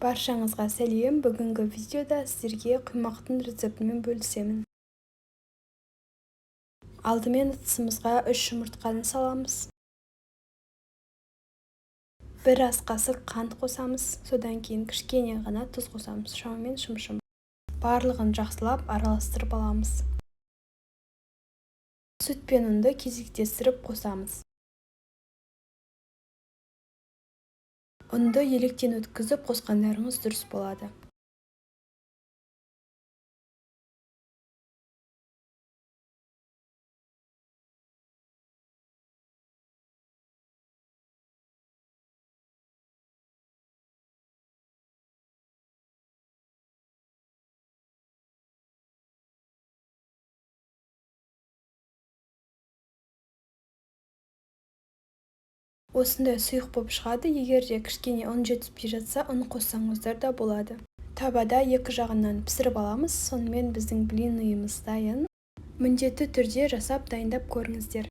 Баршаңызға сәлем. Бүгінгі видеода сіздерге құймақтың рецептімен бөлісемін. Алдымен ыдысымызға 3 жұмыртқаны саламыз. 1 ас қасық қант қосамыз. Содан кейін кішкене ғана тұз қосамыз. Шамамен шым-шым. Барлығын жақсылап араластырып аламыз. Сүт пен ұнды кезектестіріп қосамыз. Ұнды електен өткізіп қосқандарыңыз дұрыс болады. Осындай сұйық болып шығады. Егер де кішкене ұн жетіспей жатса, ұн қоссаңыздар да болады. Табада екі жағынан пісіріп аламыз. Сонымен біздің блинымыз дайын. Міндетті түрде жасап дайындап көріңіздер.